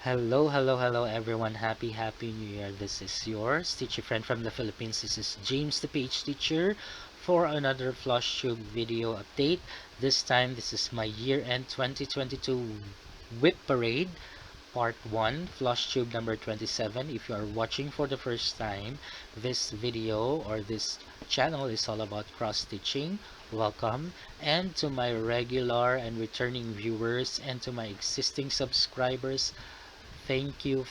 Hello everyone. Happy New Year. This is your stitchy friend from the Philippines. This is James the PH teacher for another Flosstube video update. This time this is my year-end 2022 whip parade part 1, Flosstube number 27. If you are watching for the first time, this video or this channel is all about cross stitching. Welcome. And to my regular and returning viewers and to my existing subscribers, thank you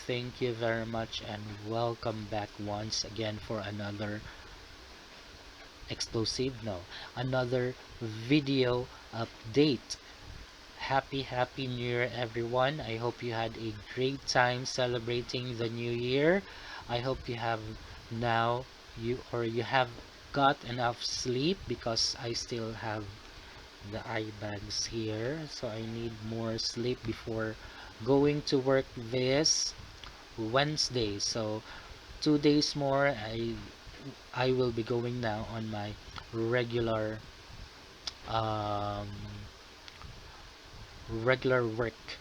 very much, and welcome back once again for another explosive, no, another video update. Happy New Year, everyone. I hope you had a great time celebrating the new year. I hope you have now you have got enough sleep because I still have the eye bags here, so I need more sleep before going to work this Wednesday. So 2 days more, I will be going now on my regular um, regular work,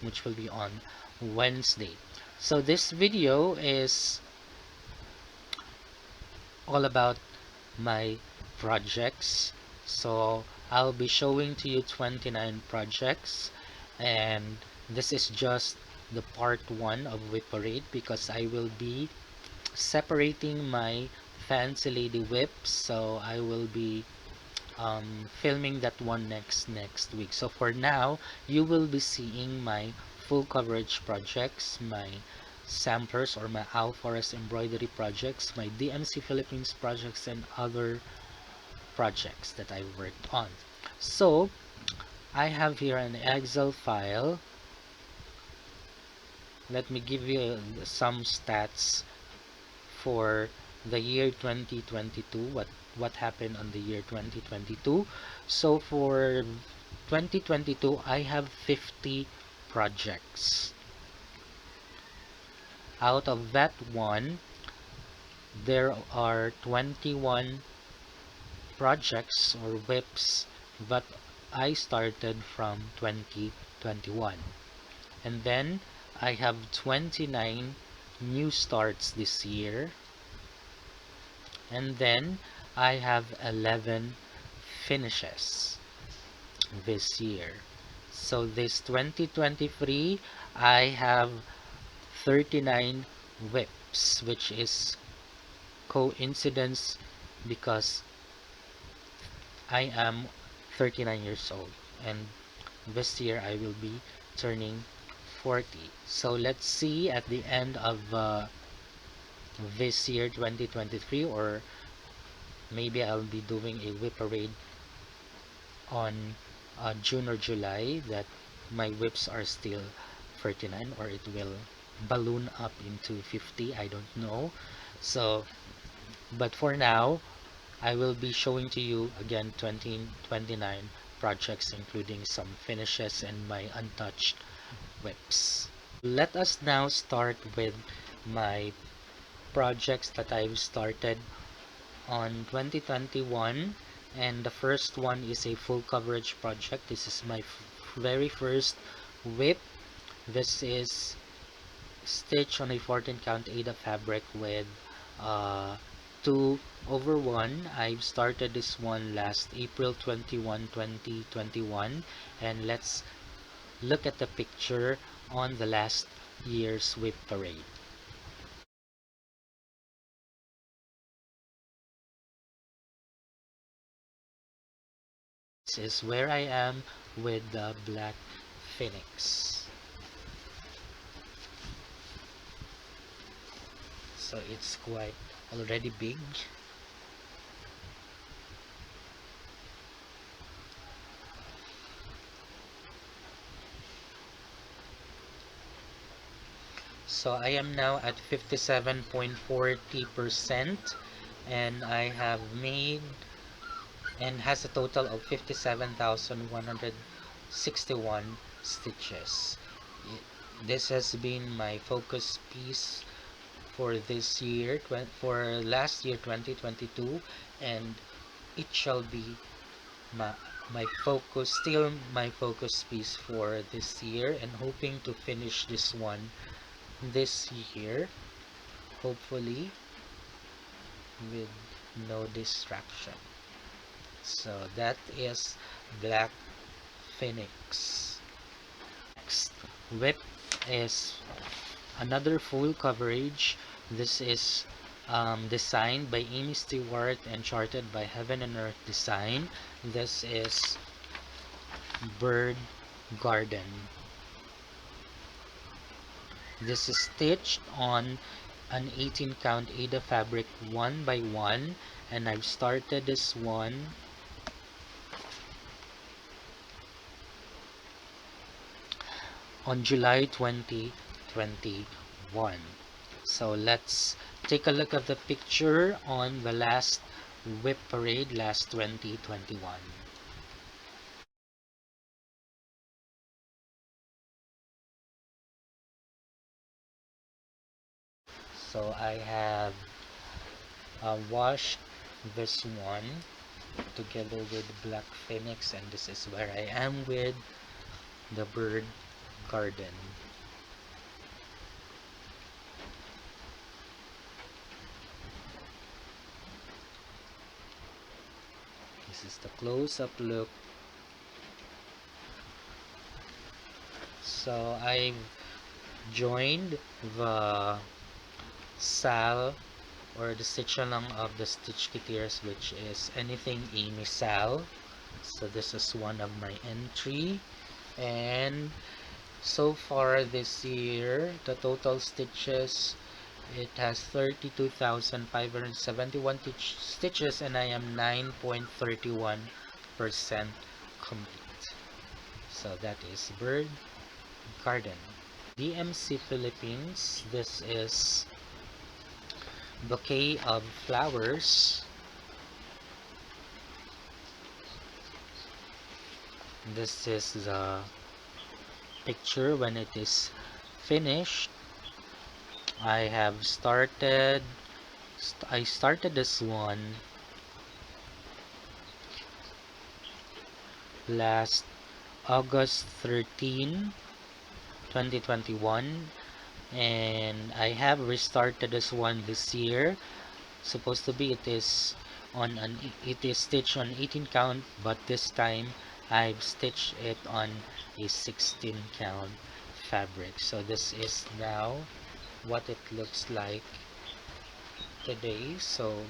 which will be on Wednesday. So this video is all about my projects. So I'll be showing to you 29 projects, and this is just the part 1 of Whip Parade because I will be separating my fancy lady whips, so I will be filming that one next week. So for now, you will be seeing my full coverage projects, my samplers or my Owl Forest embroidery projects, my DMC Philippines projects, and other projects that I worked on. So I have here an Excel file. Let me give you some stats for the year 2022, what happened on the year 2022. So for 2022, I have 50 projects. Out of that one, there are 21 projects or whips that I started from 2021. And then I have 29 new starts this year, and then I have 11 finishes this year. So this 2023, I have 39 whips, which is coincidence because I am 39 years old, and this year I will be turning 40. So let's see at the end of this year 2023, or maybe I'll be doing a whip parade on June or July, that my whips are still 39, or it will balloon up into 50. I don't know. So but for now, I will be showing to you again 29 projects, including some finishes and my untouched whips. Let us now start with my projects that I've started on 2021, and the first one is a full coverage project. This is my very first whip. This is stitched on a 14 count Ada fabric with uh, 2/1. I've started this one last April 21, 2021, and let's look at the picture on the last year's whip parade. This is where I am with the black phoenix. So it's quite already big. So I am now at 57.40%, and I have made and has a total of 57,161 stitches. This has been my focus piece for this year, for last year 2022, and it shall be my focus piece for this year, and hoping to finish this one this year, hopefully with no distraction. So that is Black Phoenix. Next, Whip is another full coverage. This is designed by Amy Stewart and charted by Heaven and Earth Design. This is Bird Garden. This is stitched on an 18 count Ada fabric one by one, and I've started this one on July 2021. So let's take a look at the picture on the last whip parade last 2021. So I have washed this one together with Black Phoenix, and this is where I am with the Bird Garden. This is the close-up look. So I've joined the Sal or the stitch along of the stitch kitiers, which is anything Amy Sal. So this is one of my entry, and so far this year the total stitches, it has 32,571 stitches, and I am 9.31% complete. So that is Bird Garden. DMC Philippines, this is Bouquet of Flowers. This is the picture when it is finished. I started this one last August 13, 2021, and I have restarted this one this year. Supposed to be it is stitched on 18 count, but this time I've stitched it on a 16 count fabric. So this is now what it looks like today. So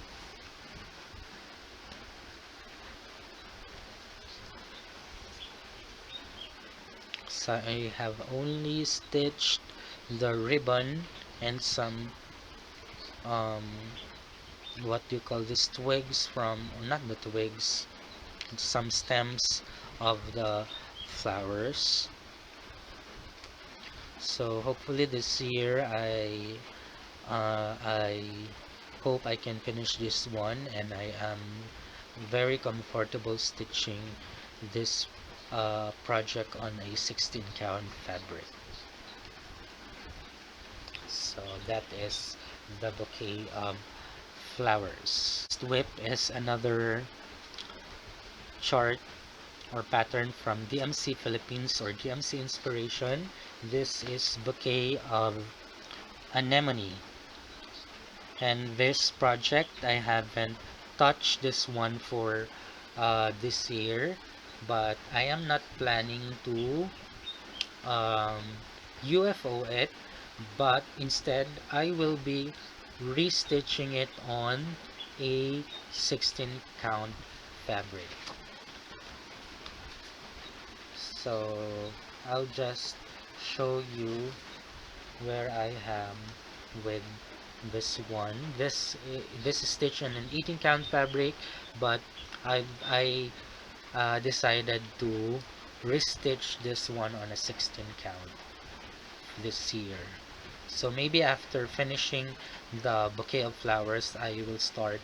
I have only stitched the ribbon and some what do you call this, twigs from, not the twigs, some stems of the flowers. So hopefully this year I hope I can finish this one, and I am very comfortable stitching this project on a 16 count fabric. So that is the bouquet of flowers. Whip is another chart or pattern from DMC Philippines or DMC Inspiration. This is bouquet of anemone, and this project I haven't touched this one for this year, but I am not planning to UFO it, but instead I will be restitching it on a 16 count fabric. So I'll just show you where I am with this one. This is stitched on an 18 count fabric, but I decided to restitch this one on a 16 count this year. So maybe after finishing the bouquet of flowers, I will start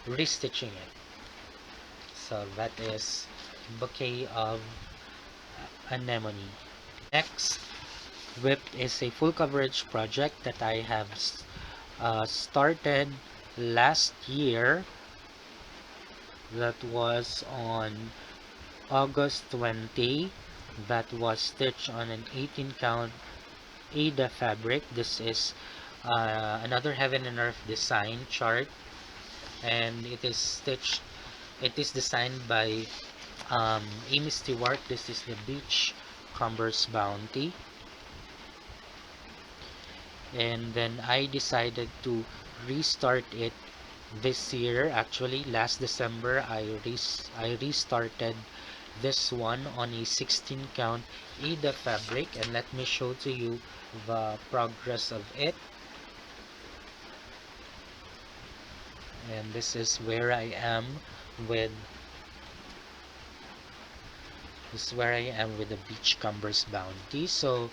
restitching it. So that is bouquet of anemone. Next whip is a full coverage project that I have started last year, that was on August 20. That was stitched on an 18 count Ada fabric. This is another heaven and earth design chart, and it is designed by Amy Stewart. This is the Beach Combers Bounty. And then I decided to restart it this year. Actually, last December I restarted this one on a 16 count Ada fabric, and let me show to you the progress of it. And with this is where I am with the Beachcombers Bounty. So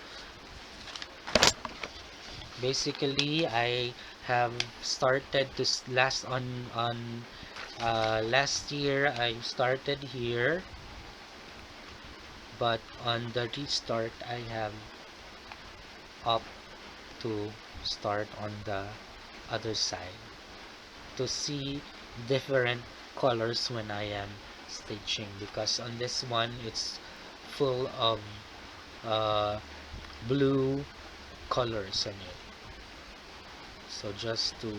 basically I have started to last year I started here, but on the restart I have up to start on the other side to see different colors when I am stitching, because on this one it's full of uh, blue colors in it. So just to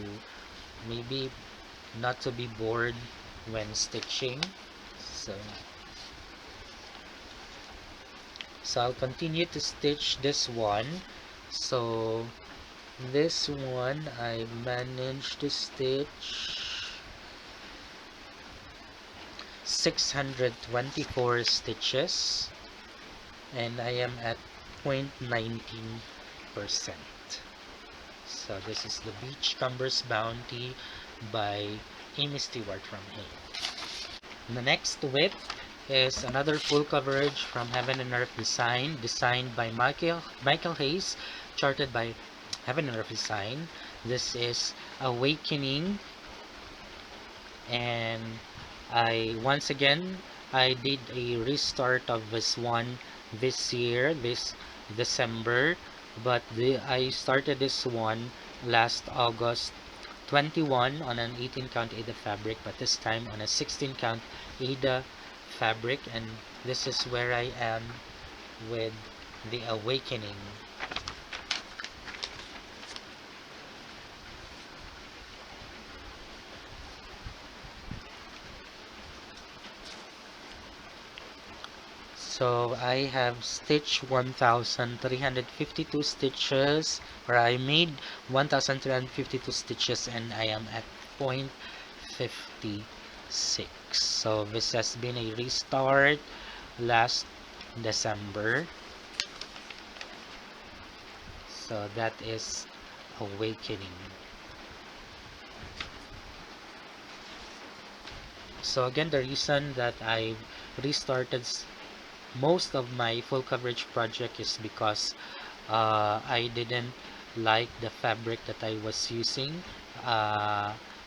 maybe not to be bored when stitching, so I'll continue to stitch this one. So this one I managed to stitch 624 stitches, and I am at 0.19%. So this is the Beachcombers Bounty by Amy Stewart from Hay. The next whip is another full coverage from Heaven and Earth Design, designed by Michael Hayes, charted by Heaven and Earth Design. This is Awakening, and once again I did a restart of this one this year, this December, but I started this one last August 21 on an 18 count Ada fabric, but this time on a 16 count Ada fabric, and this is where I am with the Awakening. So I have stitched 1352 stitches, or I made 1352 stitches, and I am at 0.56. So this has been a restart last December. So that is Awakening. So again, the reason that I restarted most of my full coverage project is because I didn't like the fabric that I was using,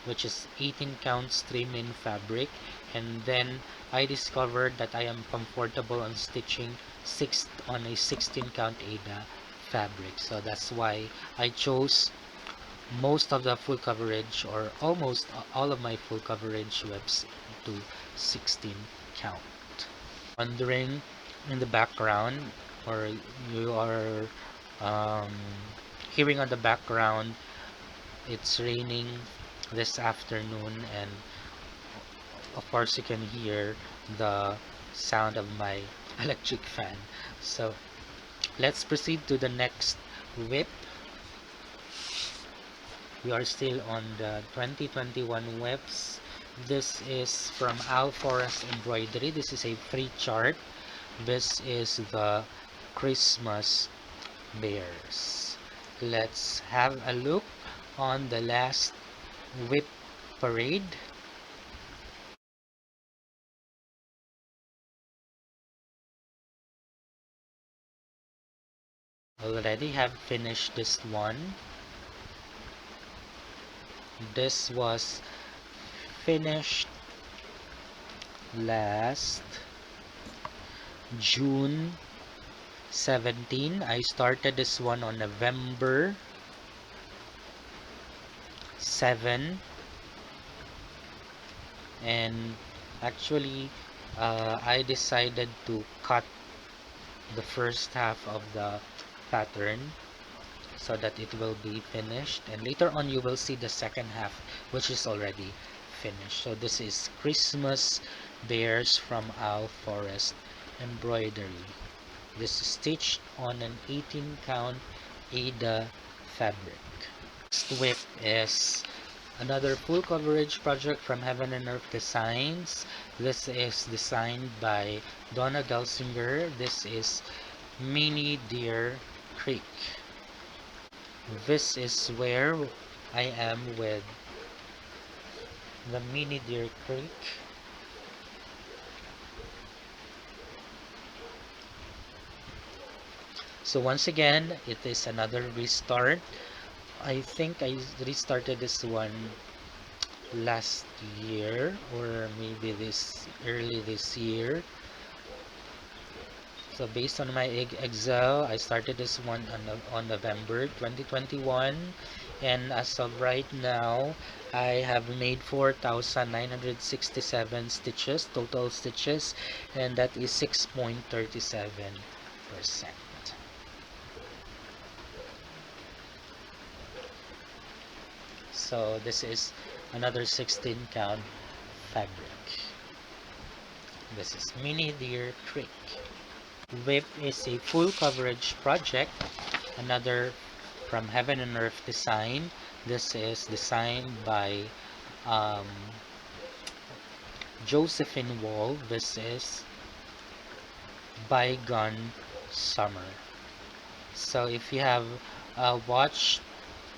which is 18 count stream-in fabric, and then I discovered that I am comfortable on stitching on a 16 count Ada fabric. So that's why I chose most of the full coverage, or almost all of my full coverage webs to 16 count. Wondering in the background, or you are um, hearing on the background, it's raining this afternoon, and of course you can hear the sound of my electric fan. So let's proceed to the next whip. We are still on the 2021 whips. This is from Al Forest Embroidery. This is a free chart. This is the Christmas bears. Let's have a look on the last whip parade. Already have finished this one. This was finished last June 17. I started this one on November 7, and Actually, I decided to cut the first half of the pattern so that it will be finished, and later on you will see the second half, which is already finished. So this is Christmas Bears from Owl Forest embroidery. This is stitched on an 18 count Ada fabric. Next whip is another full coverage project from Heaven and Earth Designs. This is designed by Donna Gelsinger. This is Mini Deer Creek. This is where I am with the Mini Deer Creek. So once again, it is another restart. I think I restarted this one last year or maybe early this year. So based on my Excel, I started this one on November 2021, and as of right now, I have made 4,967 stitches, total stitches, and that is 6.37%. So this is another 16 count fabric. This is Mini Deer Creek. Whip is a full coverage project, another from Heaven and Earth Design. This is designed by um, Josephine Wall. This is Bygone Summer. So if you have watched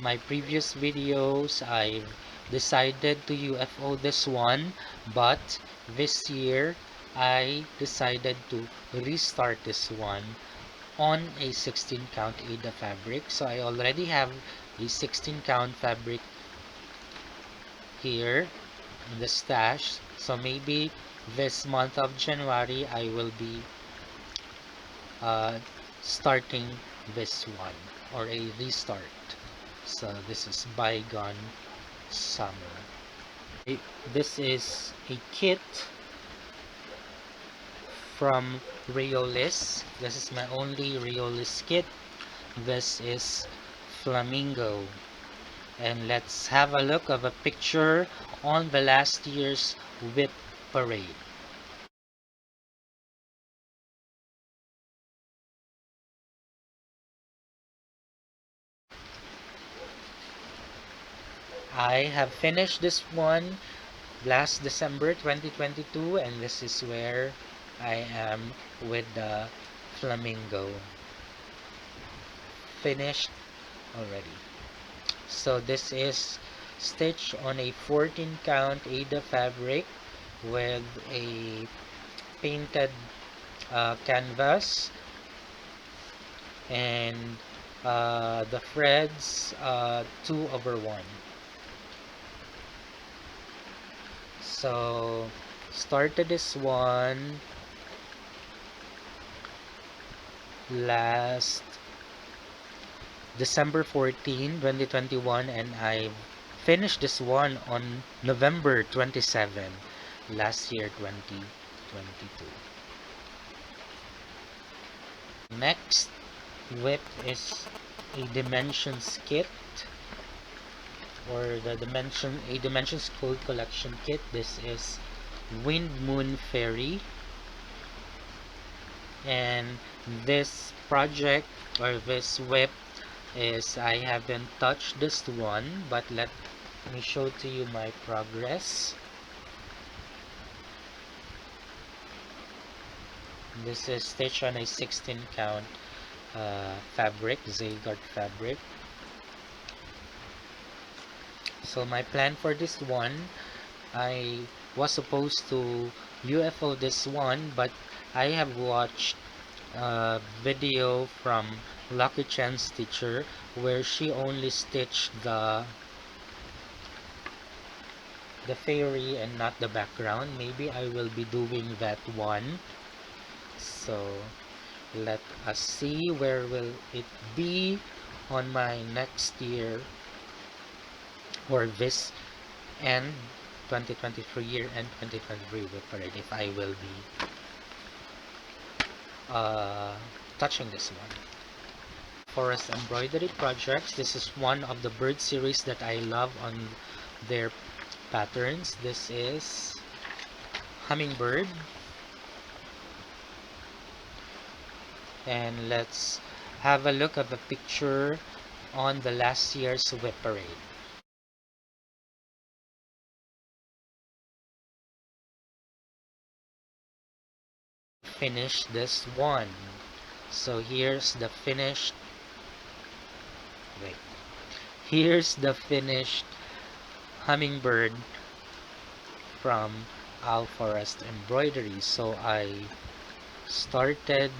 my previous videos, I've decided to UFO this one, but this year I decided to restart this one on a 16 count Ada fabric. So I already have a 16 count fabric here in the stash, so maybe this month of January I will be uh, starting this one or a restart. So this is Bygone Summer. This is a kit from Riolis. This is my only Riolis kit. This is Flamingo. And let's have a look of a picture on the last year's whip parade. I have finished this one last December 2022, and this is where I am with the Flamingo finished already. So this is stitched on a 14 count Ada fabric with a painted canvas, and the threads 2/1. So started this one last December 14, 2021, and I finished this one on November 27 last year, 2022. Next whip is a dimensions kit, or the dimensions code collection kit. This is Wind Moon Fairy, and this project or this whip is, I haven't touched this one, but let me show to you my progress. This is stitched on a 16 count fabric, Zygarde fabric. So my plan for this one, I was supposed to UFO this one, but I have watched a video from Lucky Chan's teacher where she only stitched the fairy and not the background. Maybe I will be doing that one. So let us see where will it be on my next year or this end 2023 year and 2023 whip parade if I will be touching this one. Forest embroidery projects. This is one of the bird series that I love on their patterns. This is hummingbird, and let's have a look at the picture on the last year's whip parade. Finish this one. So here's the finished, wait, here's the finished hummingbird from Al Forest embroidery. So I started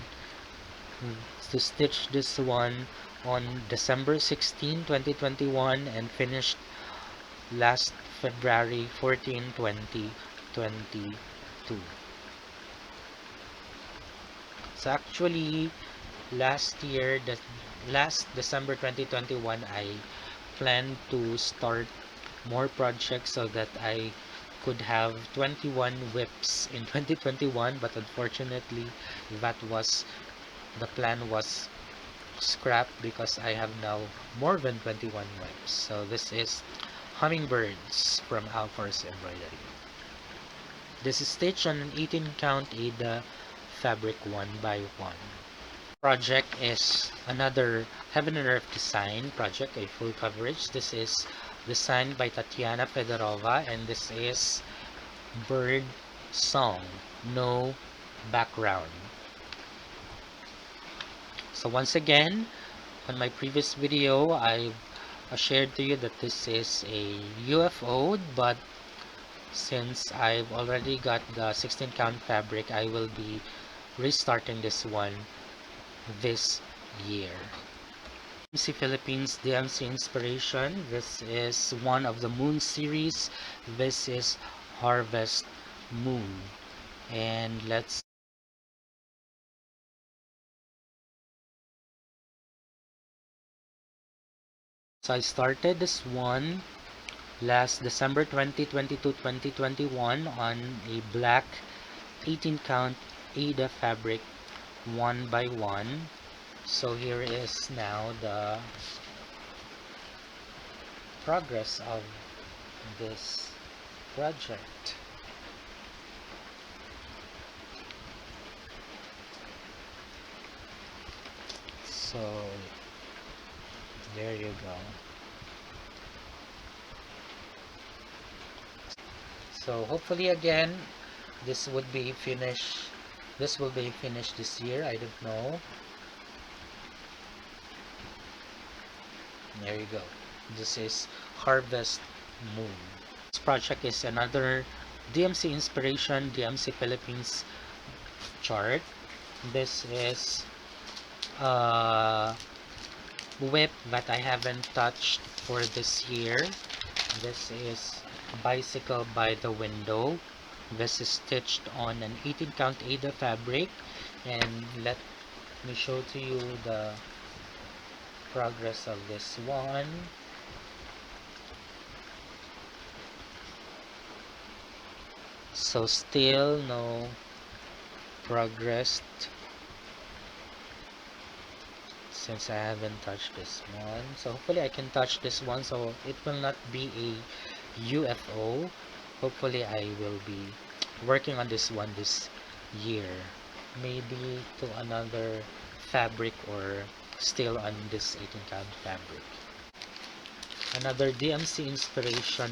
to stitch this one on December 16, 2021 and finished last February 14, 2022. So actually last year, the last December 2021, I planned to start more projects so that I could have 21 whips in 2021, but unfortunately the plan was scrapped because I have now more than 21 whips. So this is hummingbirds from Alfor's embroidery. This is stitched on an 18 count Ada fabric 1x1. Project is another Heaven and Earth design project, a full coverage. This is designed by Tatiana Fedorova, and this is bird song, no background. So once again, on my previous video, I shared to you that this is a UFO, but since I've already got the 16 count fabric, I will be restarting this one this year. DMC Philippines DMC Inspiration. This is one of the Moon series. This is Harvest Moon. And let's so I started this one last December 2022-2021 on a black 18 count Ada fabric 1x1. So here is now the progress of this project. So there you go. So hopefully again this will be finished this year. I don't know. There you go. This is Harvest Moon. This project is another DMC Inspiration DMC Philippines chart. This is whip that I haven't touched for this year. This is Bicycle by the Window. This is stitched on an 18 count Ada fabric, and let me show to you the progress of this one. So still no progress since I haven't touched this one. So hopefully I can touch this one, so it will not be a UFO. Hopefully I will be working on this one this year, maybe to another fabric or still on this 18 count fabric. Another DMC Inspiration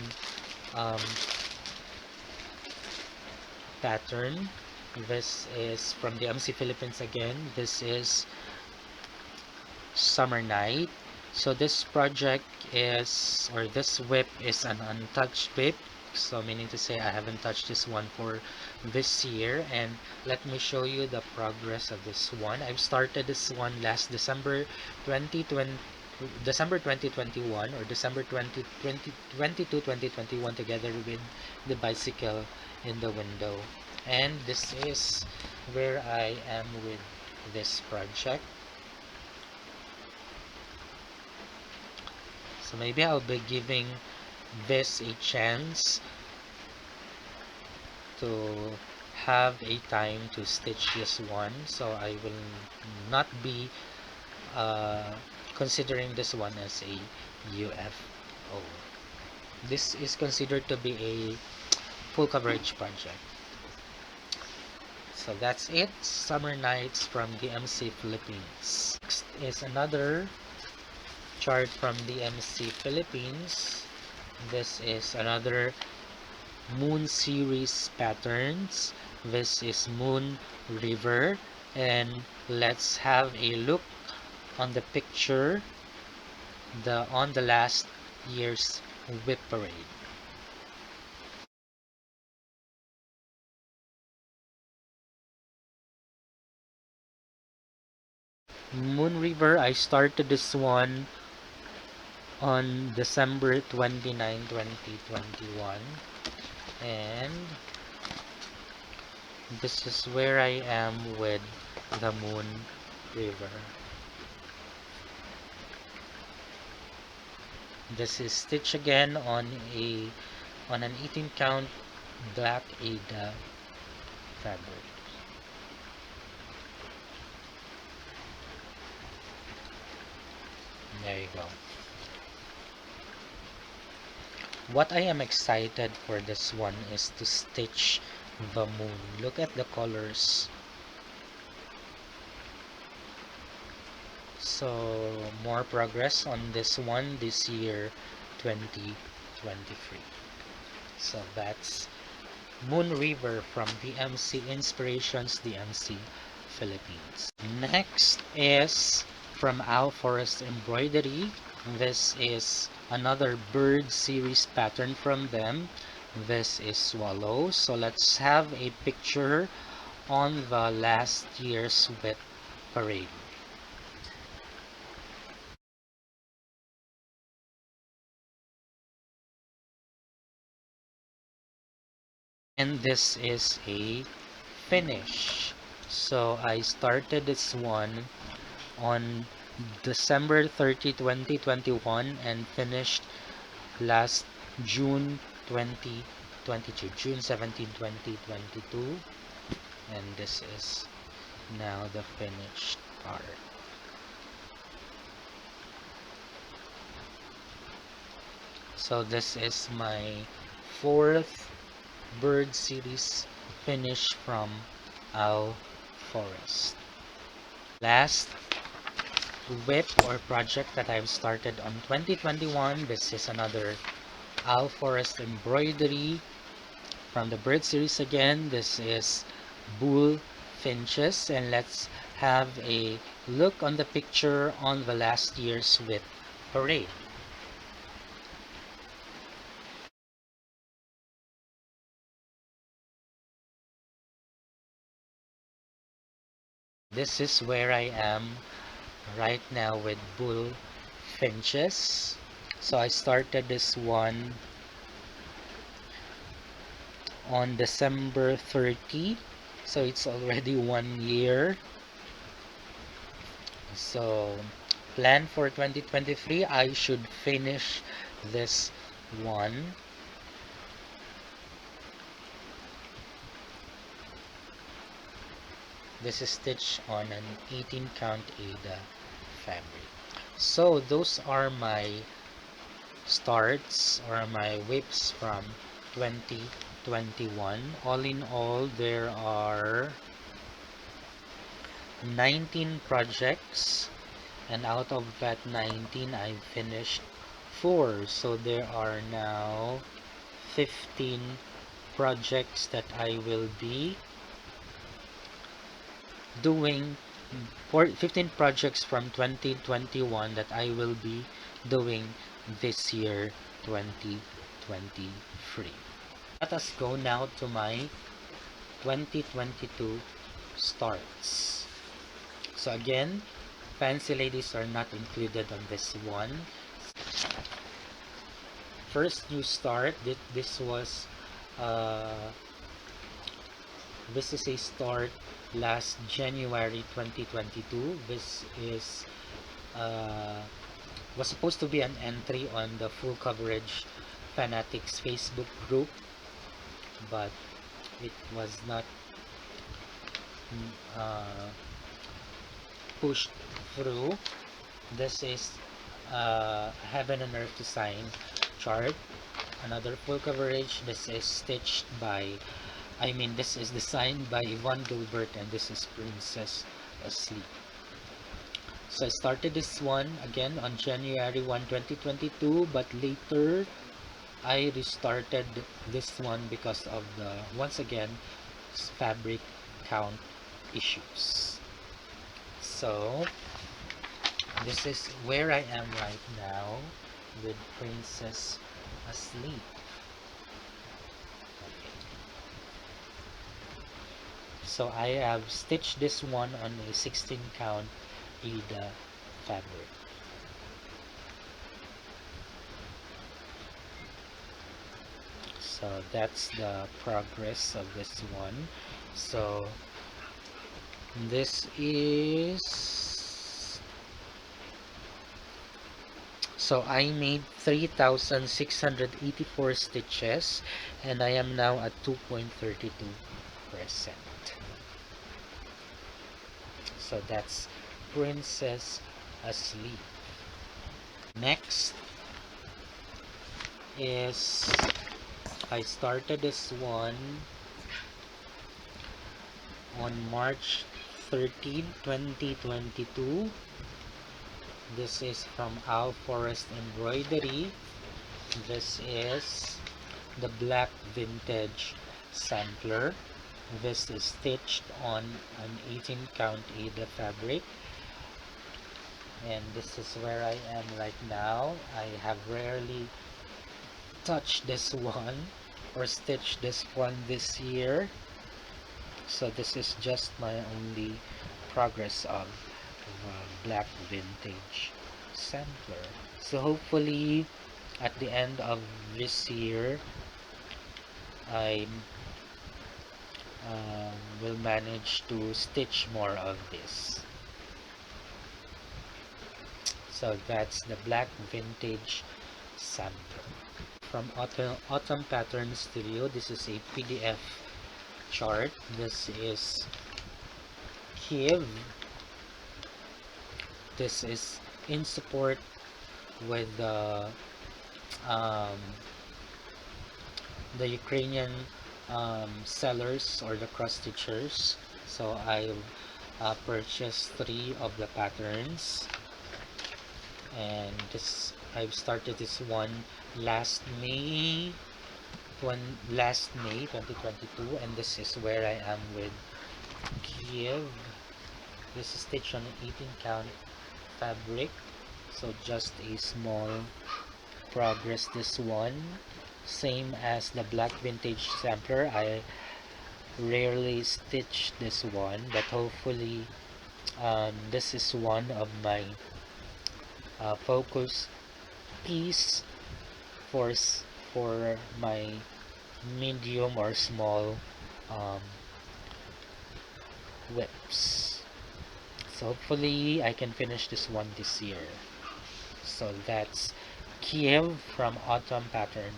pattern. This is from DMC Philippines again. This is Summer Night. So this project is, or this whip is an untouched whip, so meaning to say I haven't touched this one for this year. And let me show you the progress of this one. I've started this one last December 2021 or December 2022 2021 together with the Bicycle in the Window. And this is where I am with this project. So maybe I'll be giving this a chance to have a time to stitch this one, so I will not be considering this one as a UFO. This is considered to be a full coverage project. So that's it. Summer Nights from DMC Philippines. Next is another chart from DMC Philippines. This is another Moon series patterns. This is Moon River, and let's have a look on the picture on the last year's whip parade. Moon River, I started this one on December 29, 2021, and this is where I am with the Moon River. This is stitch again on an 18 count black Ada fabric. There you go. What I am excited for this one is to stitch the moon. Look at the colors. So more progress on this one this year, 2023. So that's Moon River from DMC Inspirations, DMC Philippines. Next is from Owl Forest Embroidery. This is another bird series pattern from them. This is swallow. So let's have a picture on the last year's whip parade. And this is a finish. So I started this one on December 30, 2021 and finished last June 2022, June 17, 2022, and this is now the finished part. So this is my fourth bird series finish from Owl Forest. Last whip or project that I've started on 2021. This is another Owl Forest embroidery from the bird series again. This is bull finches, and let's have a look on the picture on the last year's whip parade. This is where I am right now with bull finches. So I started this one on December 30, so it's already 1 year. So plan for 2023, I should finish this one. This is stitched on an 18 count Ada fabric. So those are my starts or my whips from 2021. All in all, there are 19 projects, and out of that 19 I've finished 4, so there are now 15 projects that I will be doing, 15 projects from 2021 that I will be doing this year, 2023. Let us go now to my 2022 starts. So again, fancy ladies are not included on this one. First new start, this was this is a start last January 2022. This is was supposed to be an entry on the full coverage fanatics Facebook group, but it was not uh, pushed through. This is Heaven and Earth design chart. Another full coverage. This is stitched by, this is designed by Yvonne Gilbert, and this is Princess Asleep. So I started this one again on January 1, 2022, but later I restarted this one because of the, once again, fabric count issues. So this is where I am right now with Princess Asleep. So I have stitched this one on a 16 count Aida fabric. So that's the progress of this one. So this is, so I made 3,684 stitches, and I am now at 2.32%. So that's Princess Asleep. Next is, I started this one on March 13, 2022. This is from Owl Forest Embroidery. This is the black vintage sampler. This is stitched on an 18 count Aida fabric, and this is where I am right now. I have rarely touched this one or stitched this one this year, so this is just my only progress of black vintage sampler. So hopefully at the end of this year I will manage to stitch more of this. So that's the black vintage sampler from Autumn Pattern Studio. This is a PDF chart. This is Kiev. This is in support with the Ukrainian sellers or the cross stitchers. So I purchased 3 of the patterns, and this, I've started this one last May 2022, and this is where I am with Kiev. This is stitched on an 18 count fabric, so just a small progress. This one, same as the black vintage sampler, I rarely stitch this one, but hopefully this is one of my focus piece for my medium or small whips. So hopefully I can finish this one this year. So that's Kiev from Awesome Pattern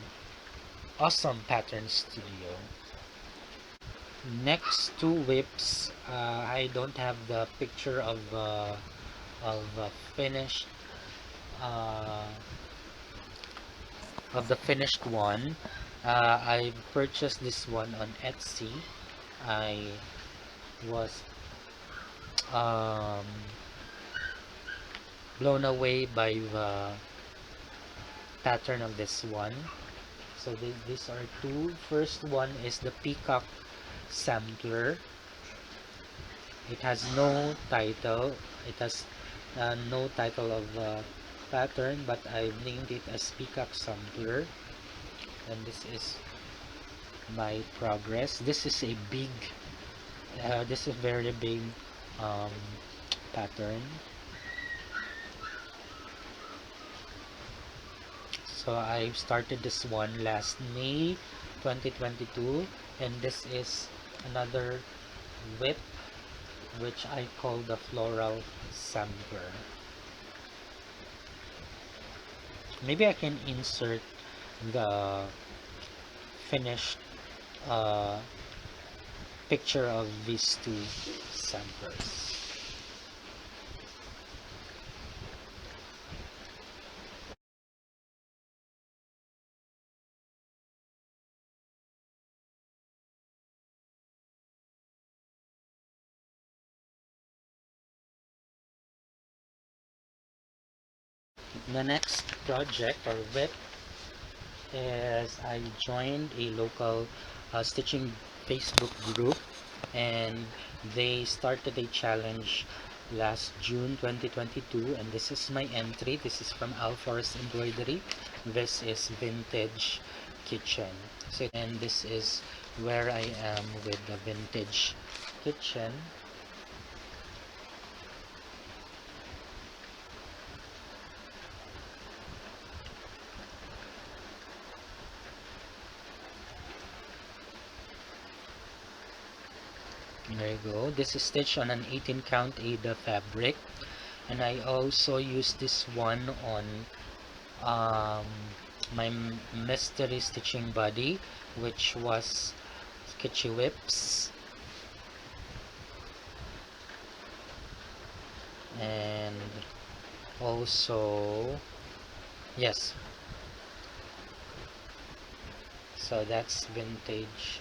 Studio. Next 2 whips, I don't have the picture of finished of the finished one. I purchased this one on Etsy. I was blown away by the pattern of this one. So these are 2. First one is the peacock sampler. It has no title. It has no title of pattern, but I've named it as peacock sampler, and this is my progress. This is a big this is very big pattern. So I started this one last May 2022, and this is another whip which I call the floral sampler. Maybe I can insert the finished picture of these two samples. The next project or WIP is I joined a local stitching Facebook group, and they started a challenge last June 2022, and this is my entry. This is from Alfor's Embroidery. This is Vintage Kitchen. So, and this is where I am with the Vintage Kitchen. There you go. This is stitched on an 18 count Ada fabric, and I also use this one on um, my mystery stitching body, which was Sketchy Whips, and also yes, so that's Vintage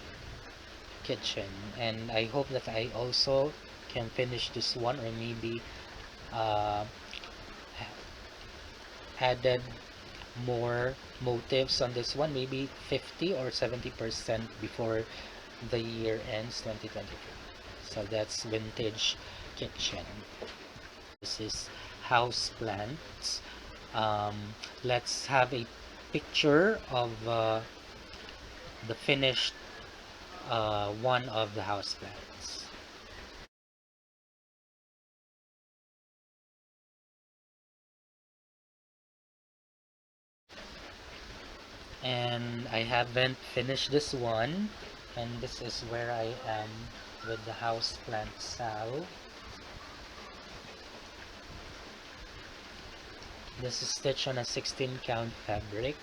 Kitchen, and I hope that I also can finish this one, or maybe uh, added more motifs on this one, maybe 50 or 70% before the year ends 2023. So that's Vintage Kitchen. This is house plants. Let's have a picture of the finished one of the house plants. And I haven't finished this one, and this is where I am with the house plant Sal. This is stitched on a 16 count fabric.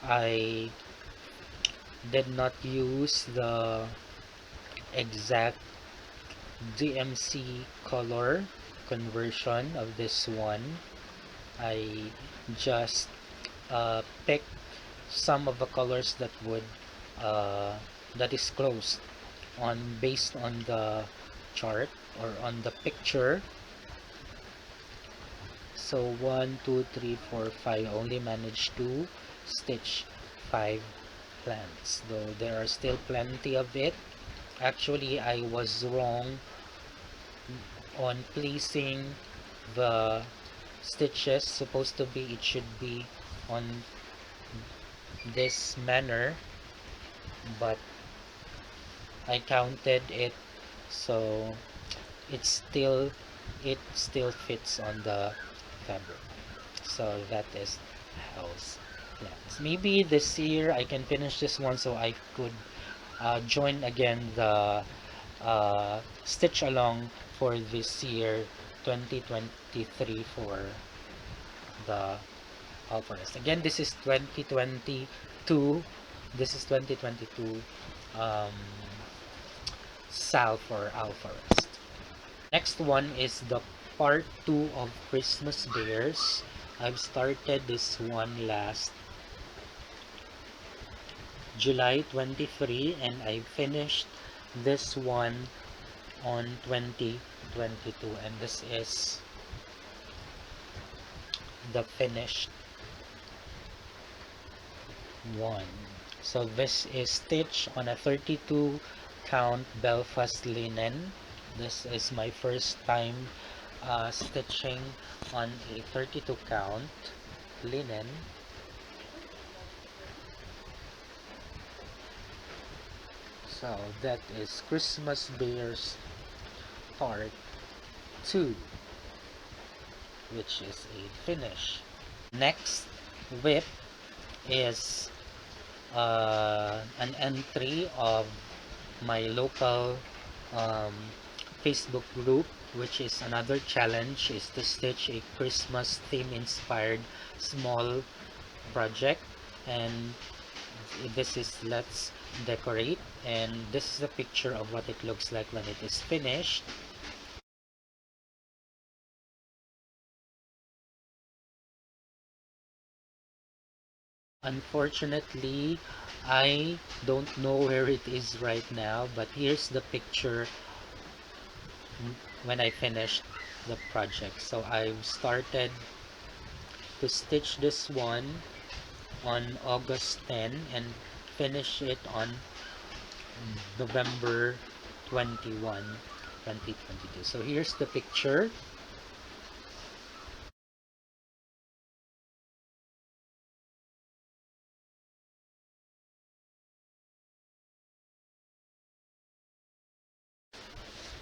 I did not use the exact DMC color conversion of this one. I just picked some of the colors that would that is close on based on the chart or on the picture. So 1 2 3 4 5, I only managed to stitch 5 plants, though there are still plenty of it. Actually, I was wrong on placing the stitches. Supposed to be, it should be on this manner, but I counted it, so it still fits on the fabric. So that is house plants. Maybe this year I can finish this one, so I could join again the stitch along for this year 2023 for the Alforest. Again, this is 2022. This is 2022 um, Sal for Alforest. Next one is the part 2 of Christmas Bears. I've started this one last July 23, and I finished this one on 2022, and this is the finished one. So this is stitched on a 32 count Belfast linen. This is my first time stitching on a 32 count linen. So that is Christmas Bears part 2, which is a finish. Next whip is an entry of my local um, Facebook group, which is another challenge, is to stitch a Christmas theme inspired small project. And this is let's decorate, and this is a picture of what it looks like when it is finished. Unfortunately, I don't know where it is right now, but here's the picture when I finished the project. So I've started to stitch this one on August 10 and finish it on November 21, 2022. So here's the picture.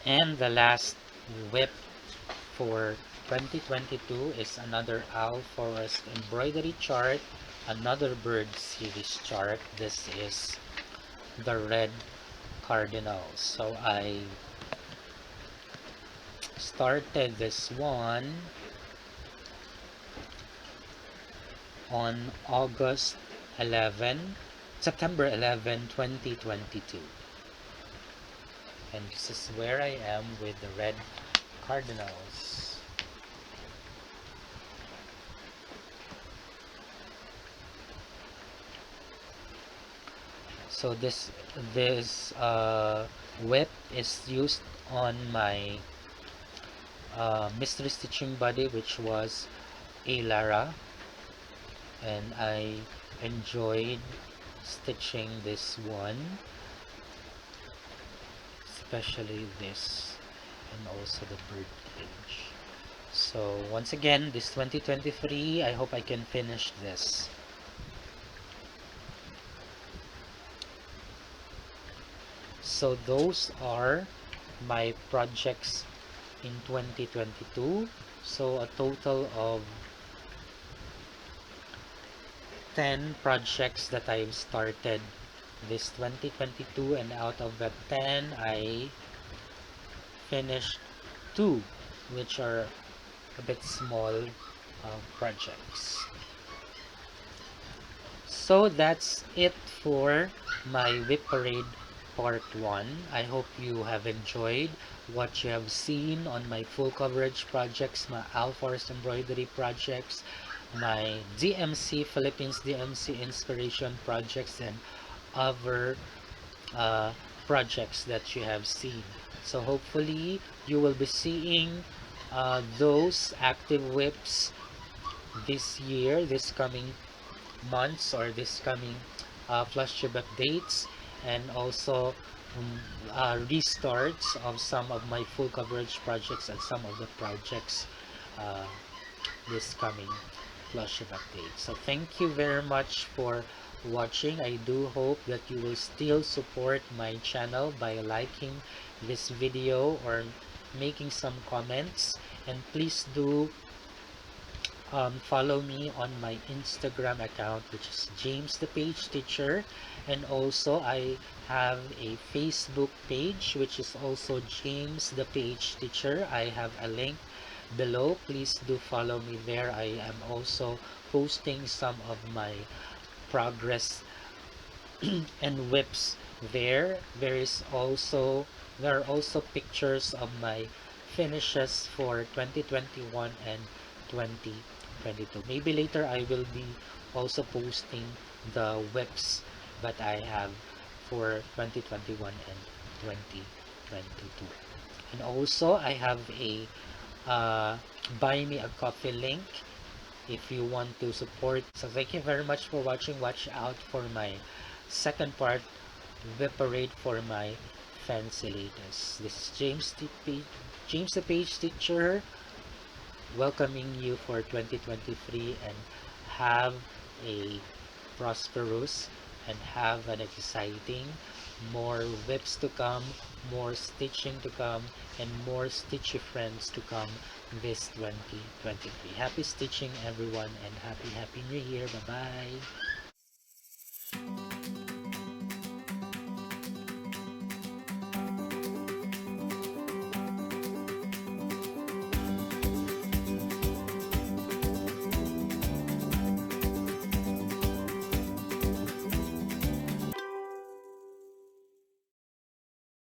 And the last whip for 2022 is another Owl Forest embroidery chart, another bird series chart. This is the red cardinals. So I started this one on September 11, 2022. And this is where I am with the red cardinals. So this whip is used on my mystery stitching buddy, which was a Lara, and I enjoyed stitching this one, especially this and also the bird cage. So once again, this 2023, I hope I can finish this. So those are my projects in 2022. So a total of 10 projects that I've started this 2022, and out of that 10 I finished 2, which are a bit small projects. So that's it for my Whip Parade Part 1. I hope you have enjoyed what you have seen on my full coverage projects, my Alforest embroidery projects, my DMC, Philippines DMC inspiration projects, and other projects that you have seen. So hopefully you will be seeing those active whips this year, this coming months, or this coming Flosstube updates, and also restarts of some of my full coverage projects and some of the projects uh, this coming Flosstube update. So thank you very much for watching. I do hope that you will still support my channel by liking this video or making some comments, and please do follow me on my Instagram account, which is James the Page Teacher, and also I have a Facebook page, which is also James the Page Teacher. I have a link below. Please do follow me there. I am also posting some of my progress and whips there. There are also pictures of my finishes for 2021 and 2022. Maybe later I will be also posting the whips that I have for 2021 and 2022. And also I have a buy me a coffee link if you want to support. So thank you very much for watching. Watch out for my second part, the parade for my fancy latest. This is James the Page Teacher, welcoming you for 2023, and have a prosperous and have an exciting more whips to come, more stitching to come, and more stitchy friends to come this 2023. Happy stitching everyone, and happy new year. Bye bye.